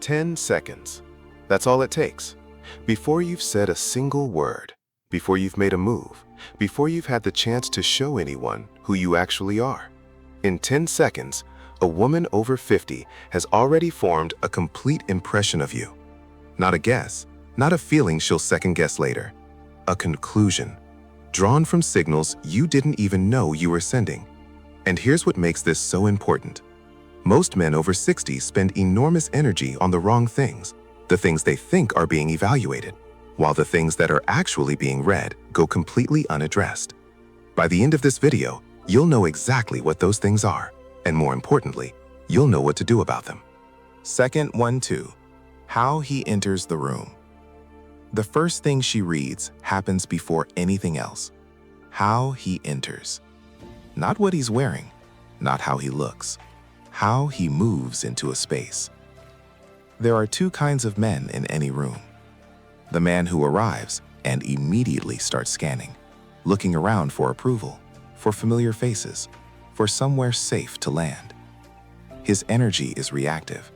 10 seconds. That's all it takes. Before you've said a single word, before you've made a move, before you've had the chance to show anyone who you actually are. In 10 seconds, a woman over 50 has already formed a complete impression of you. Not a guess, not a feeling she'll second guess later. A conclusion, drawn from signals you didn't even know you were sending. And here's what makes this so important. Most men over 60 spend enormous energy on the wrong things, the things they think are being evaluated, while the things that are actually being read go completely unaddressed. By the end of this video, you'll know exactly what those things are, and more importantly, you'll know what to do about them. Second 1-2. How he enters the room. The first thing she reads happens before anything else. How he enters. Not what he's wearing, not how he looks. How he moves into a space. There are two kinds of men in any room. The man who arrives and immediately starts scanning, looking around for approval, for familiar faces, for somewhere safe to land. His energy is reactive.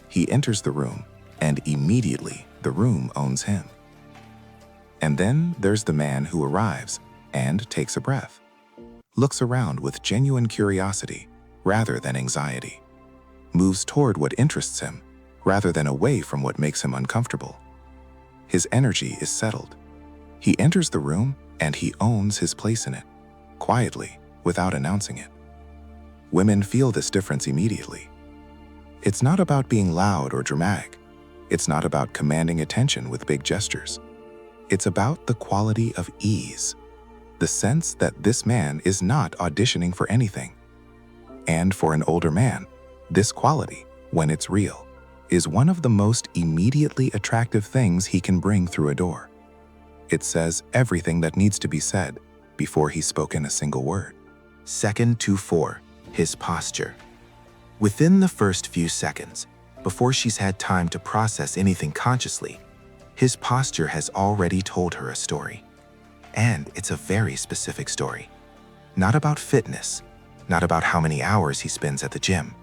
He enters the room, and immediately the room owns him. And then there's the man who arrives and takes a breath, looks around with genuine curiosity rather than anxiety, moves toward what interests him rather than away from what makes him uncomfortable. His energy is settled. He enters the room and he owns his place in it, quietly, without announcing it. Women feel this difference immediately. It's not about being loud or dramatic. It's not about commanding attention with big gestures. It's about the quality of ease, the sense that this man is not auditioning for anything. And for an older man, this quality, when it's real, is one of the most immediately attractive things he can bring through a door. It says everything that needs to be said before he's spoken a single word. Second 2-4, his posture. Within the first few seconds, before she's had time to process anything consciously, his posture has already told her a story. And it's a very specific story. Not about fitness, not about how many hours he spends at the gym,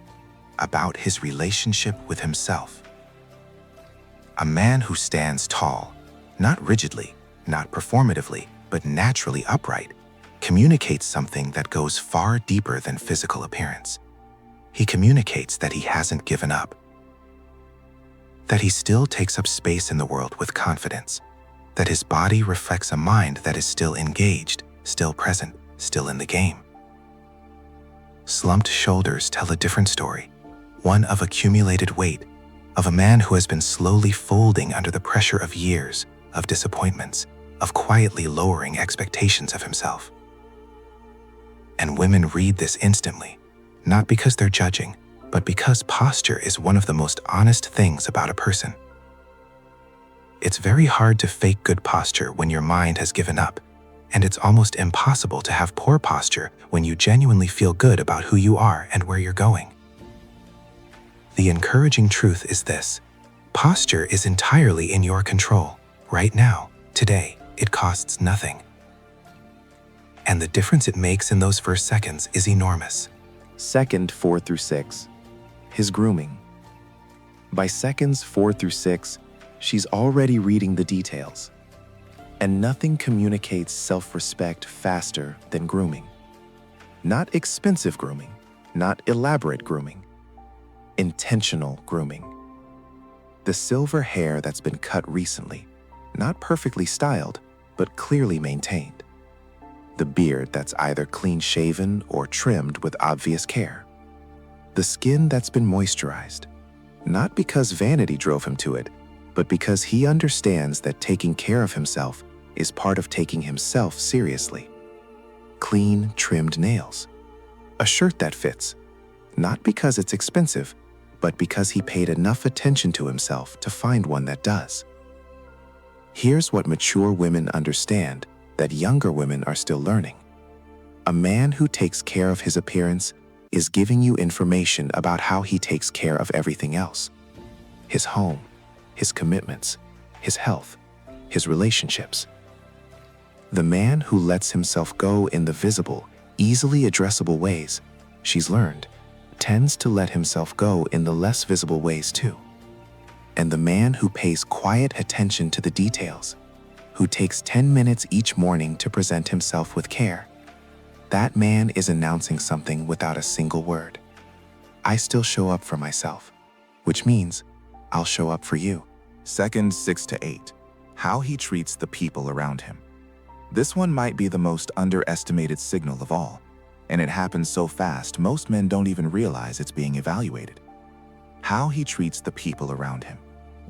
about his relationship with himself. A man who stands tall, not rigidly, not performatively, but naturally upright, communicates something that goes far deeper than physical appearance. He communicates that he hasn't given up, that he still takes up space in the world with confidence, that his body reflects a mind that is still engaged, still present, still in the game. Slumped shoulders tell a different story, one of accumulated weight, of a man who has been slowly folding under the pressure of years, of disappointments, of quietly lowering expectations of himself. And women read this instantly, not because they're judging, but because posture is one of the most honest things about a person. It's very hard to fake good posture when your mind has given up, and it's almost impossible to have poor posture when you genuinely feel good about who you are and where you're going. The encouraging truth is this: posture is entirely in your control, right now, today. It costs nothing. And the difference it makes in those first seconds is enormous. Second 4-6, his grooming. By seconds 4-6, she's already reading the details. And nothing communicates self-respect faster than grooming. Not expensive grooming, not elaborate grooming. Intentional grooming. The silver hair that's been cut recently, not perfectly styled, but clearly maintained. The beard that's either clean-shaven or trimmed with obvious care. The skin that's been moisturized, not because vanity drove him to it, but because he understands that taking care of himself is part of taking himself seriously. Clean, trimmed nails. A shirt that fits, not because it's expensive, but because he paid enough attention to himself to find one that does. Here's what mature women understand that younger women are still learning. A man who takes care of his appearance is giving you information about how he takes care of everything else. His home, his commitments, his health, his relationships. The man who lets himself go in the visible, easily addressable ways, she's learned, tends to let himself go in the less visible ways too. And the man who pays quiet attention to the details, who takes 10 minutes each morning to present himself with care, that man is announcing something without a single word. I still show up for myself, which means I'll show up for you. Seconds 6 to 8. How he treats the people around him. This one might be the most underestimated signal of all, and it happens so fast most men don't even realize it's being evaluated. How he treats the people around him,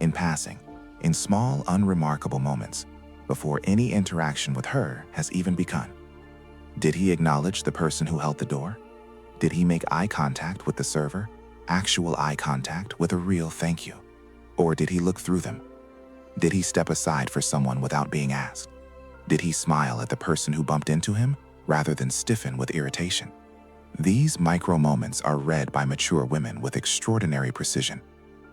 in passing, in small, unremarkable moments, before any interaction with her has even begun. Did he acknowledge the person who held the door? Did he make eye contact with the server? Actual eye contact with a real thank you? Or did he look through them? Did he step aside for someone without being asked? Did he smile at the person who bumped into him rather than stiffen with irritation? These micro moments are read by mature women with extraordinary precision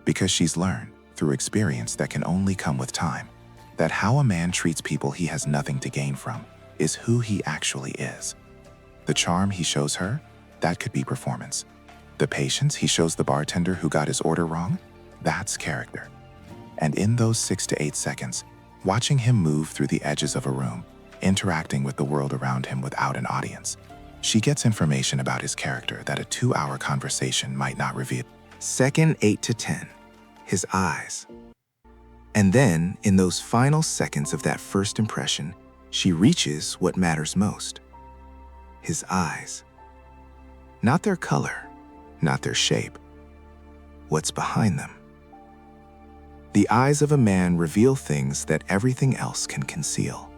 because she's learned through experience that can only come with time that how a man treats people he has nothing to gain from is who he actually is. The charm he shows her, that could be performance. The patience he shows the bartender who got his order wrong, that's character. And in those 6 to 8 seconds, watching him move through the edges of a room, interacting with the world around him without an audience, she gets information about his character that a 2-hour conversation might not reveal. Second 8 to 10, his eyes. And then, in those final seconds of that first impression, she reaches what matters most. His eyes. Not their color, not their shape. What's behind them? The eyes of a man reveal things that everything else can conceal.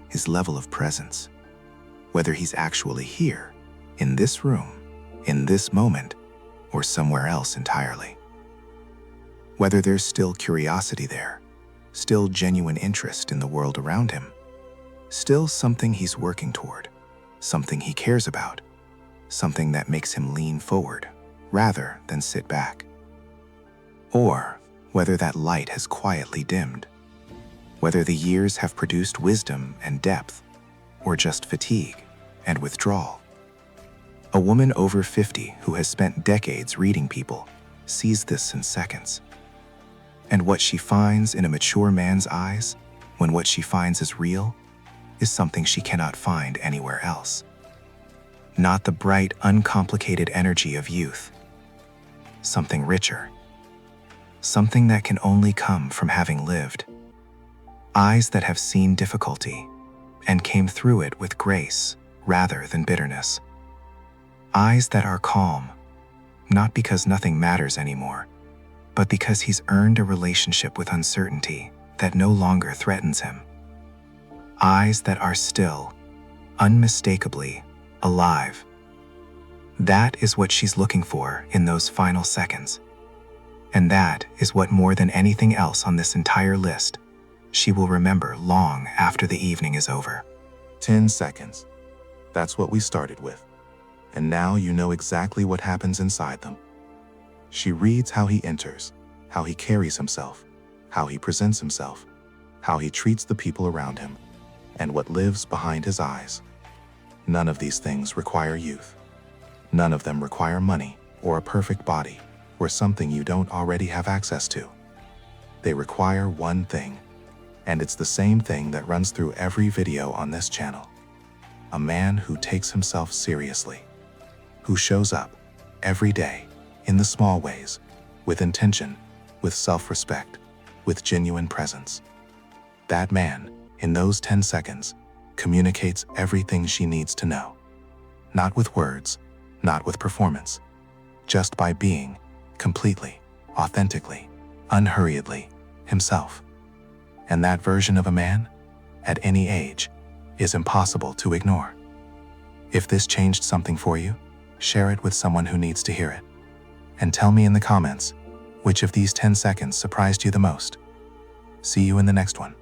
His level of presence. Whether he's actually here, in this room, in this moment, or somewhere else entirely. Whether there's still curiosity there, still genuine interest in the world around him, still something he's working toward, something he cares about, something that makes him lean forward rather than sit back. Or whether that light has quietly dimmed, whether the years have produced wisdom and depth, or just fatigue and withdrawal. A woman over 50 who has spent decades reading people sees this in seconds. And what she finds in a mature man's eyes, when what she finds is real, is something she cannot find anywhere else. Not the bright, uncomplicated energy of youth. Something richer. Something that can only come from having lived. Eyes that have seen difficulty and came through it with grace rather than bitterness. Eyes that are calm, not because nothing matters anymore, but because he's earned a relationship with uncertainty that no longer threatens him. Eyes that are still, unmistakably, alive. That is what she's looking for in those final seconds. And that is what, more than anything else on this entire list, she will remember long after the evening is over. 10 seconds. That's what we started with. And now you know exactly what happens inside them. She reads how he enters, how he carries himself, how he presents himself, how he treats the people around him, and what lives behind his eyes. None of these things require youth. None of them require money or a perfect body or something you don't already have access to. They require one thing, and it's the same thing that runs through every video on this channel. A man who takes himself seriously, who shows up every day in the small ways, with intention, with self-respect, with genuine presence. That man, in those 10 seconds, communicates everything she needs to know. Not with words, not with performance, just by being completely, authentically, unhurriedly himself. And that version of a man, at any age, is impossible to ignore. If this changed something for you, share it with someone who needs to hear it. And tell me in the comments which of these 10 seconds surprised you the most. See you in the next one.